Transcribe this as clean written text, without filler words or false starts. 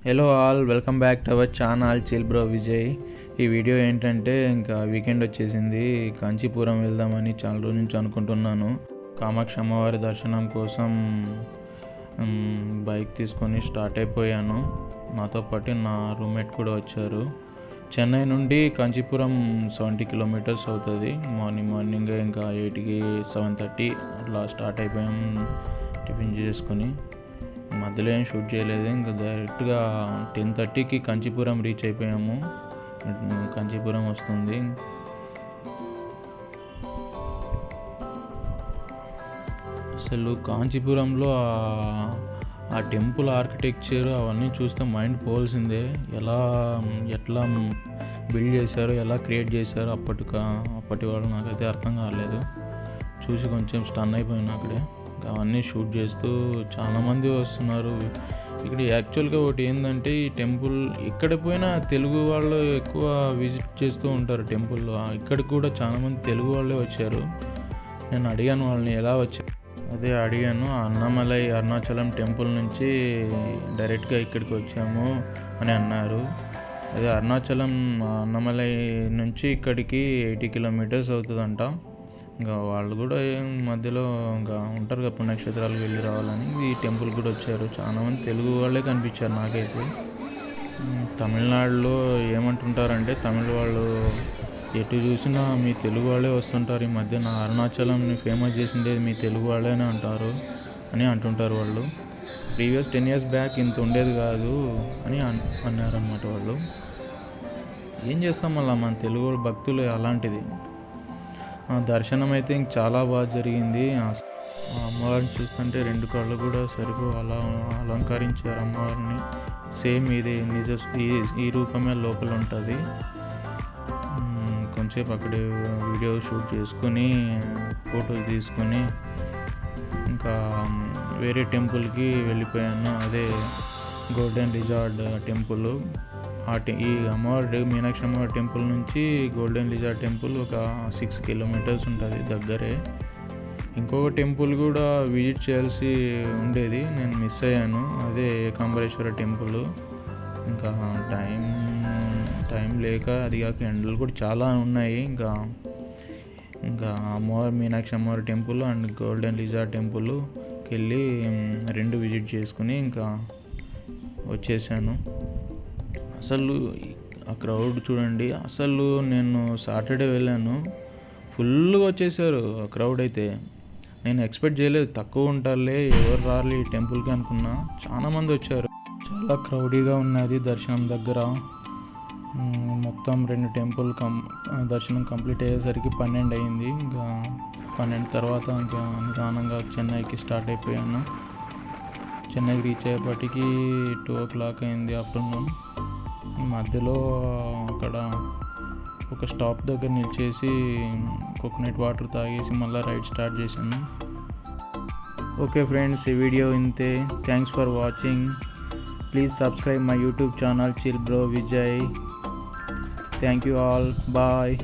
Hello all, welcome back to our channel chill bro Vijay. ఈ video ఏంటంటే ఇంకా weekend వచ్చేసింది, కాంచీపురం వెళ్దామని చాలా రోజు నుంచి అనుకుంటున్నాను. కామాక్షి అమ్మవారి దర్శనం కోసం బైక్ తీసుకొని స్టార్ట్ అయిపోయాను. నాతో పాటు నా రూమ్మేట్ కూడా వచ్చారు. చెన్నై నుండి కాంచీపురం 70 కిలోమీటర్స్ అవుతుంది. మార్నింగ్ ఇంకా 8కి 7:30 అట్లా స్టార్ట్ అయిపోయాం టిఫిన్ చేసుకొని. మధ్యలో ఏం షూట్ చేయలేదు, ఇంకా డైరెక్ట్గా 10:30కి కాంచీపురం రీచ్ అయిపోయాము. కాంచీపురం వస్తుంది. అసలు కాంచీపురంలో ఆ టెంపుల్ ఆర్కిటెక్చర్ అవన్నీ చూస్తే మైండ్ పోల్సిందే. ఎట్లా బిల్డ్ చేశారో, ఎలా క్రియేట్ చేశారో అప్పటి వాళ్ళు నాకైతే అర్థం కాలేదు. చూసి కొంచెం స్టన్ అయిపోయాను అక్కడే. అవన్నీ షూట్ చేస్తూ చాలామంది వస్తున్నారు. ఇక్కడ యాక్చువల్గా ఒకటి ఏంటంటే, ఈ టెంపుల్ ఎక్కడ పోయినా తెలుగు వాళ్ళు ఎక్కువ విజిట్ చేస్తూ ఉంటారు టెంపుల్లో. ఇక్కడికి కూడా చాలామంది తెలుగు వాళ్ళే వచ్చారు. నేను అడిగాను వాళ్ళని ఎలా వచ్చారు, అడిగాను. అన్నమలై అరుణాచలం టెంపుల్ నుంచి డైరెక్ట్గా ఇక్కడికి వచ్చాము అని అన్నారు. అరుణాచలం అన్నమలై నుంచి ఇక్కడికి 80 కిలోమీటర్స్ అవుతుందంట. ఇంకా వాళ్ళు కూడా మధ్యలో ఇంకా ఉంటారు కదా, పుణ్యక్షేత్రాలకు వెళ్ళి రావాలని ఈ టెంపుల్ కూడా వచ్చారు. చాలామంది తెలుగు వాళ్ళే కనిపించారు నాకైతే. తమిళనాడులో ఏమంటుంటారంటే, తమిళ వాళ్ళు ఎటు చూసినా మీ తెలుగు వాళ్ళే వస్తుంటారు. ఈ మధ్యన అరుణాచలంని ఫేమస్ చేసిండేది మీ తెలుగు వాళ్ళేనే అని అంటుంటారు వాళ్ళు. ప్రీవియస్ 10 years బ్యాక్ ఇంత ఉండేది కాదు అని అన్నారన్నమాట వాళ్ళు. ఏం చేస్తాం మళ్ళీ, మన తెలుగు భక్తులు అలాంటిది. దర్శనం అయితే ఇంక చాలా బాగా జరిగింది. అమ్మవారిని చూస్తుంటే 2 కళ్ళు కూడా సరిపో అలా అలంకరించారు అమ్మవారిని. సేమ్ ఇది ఈ రూపమే లోపల ఉంటుంది. కొంచెంసేపు అక్కడ వీడియో షూట్ చేసుకొని ఫోటోలు తీసుకొని ఇంకా వేరే టెంపుల్కి వెళ్ళిపోయాను. అదే గోల్డెన్ రిజార్ట్ టెంపుల్. ఈ అమ్మవారి మీనాక్షి అమ్మవారి టెంపుల్ నుంచి గోల్డెన్ రిజార్ట్ టెంపుల్ ఒక 6 కిలోమీటర్స్ ఉంటుంది, దగ్గరే. ఇంకొక టెంపుల్ కూడా విజిట్ చేయాల్సి ఉండేది, నేను మిస్ అయ్యాను. అదే ఏకాంబరేశ్వర టెంపుల్. ఇంకా టైం లేక, అది కాక ఎండలు కూడా చాలా ఉన్నాయి. ఇంకా అమ్మవారి మీనాక్షి అమ్మవారి టెంపుల్ అండ్ గోల్డెన్ రిజార్ట్ టెంపుల్కి వెళ్ళి 2 విజిట్ చేసుకుని ఇంకా వచ్చేసాను. అసలు ఆ క్రౌడ్ చూడండి. అసలు నేను సాటర్డే వెళ్ళాను, ఫుల్గా వచ్చేసారు ఆ క్రౌడ్ అయితే. నేను ఎక్స్పెక్ట్ చేయలేదు తక్కువ ఉంటారులే, ఎవరు రాలి ఈ టెంపుల్కి అనుకున్నా. చాలామంది వచ్చారు, చాలా క్రౌడీగా ఉన్నది దర్శనం దగ్గర. మొత్తం 2 టెంపుల్ దర్శనం కంప్లీట్ అయ్యేసరికి 12 అయింది. ఇంకా 12 తర్వాత ఇంకా నిదానంగా చెన్నైకి స్టార్ట్ అయిపోయాను. చెన్నైకి రీచ్ అయ్యేపటికి 2 o'clock అయింది ఆఫ్టర్నూన్. ఈ మధ్యలో అక్కడ ఒక స్టాప్ దగ్గర నిలిచేసి కోకోనట్ వాటర్ తాగేసి మళ్ళీ రైడ్ స్టార్ట్ చేశాను. ఓకే ఫ్రెండ్స్, ఈ వీడియో ఇంతే. Thanks for watching. Please subscribe my YouTube channel chill bro Vijay. Thank you all. Bye.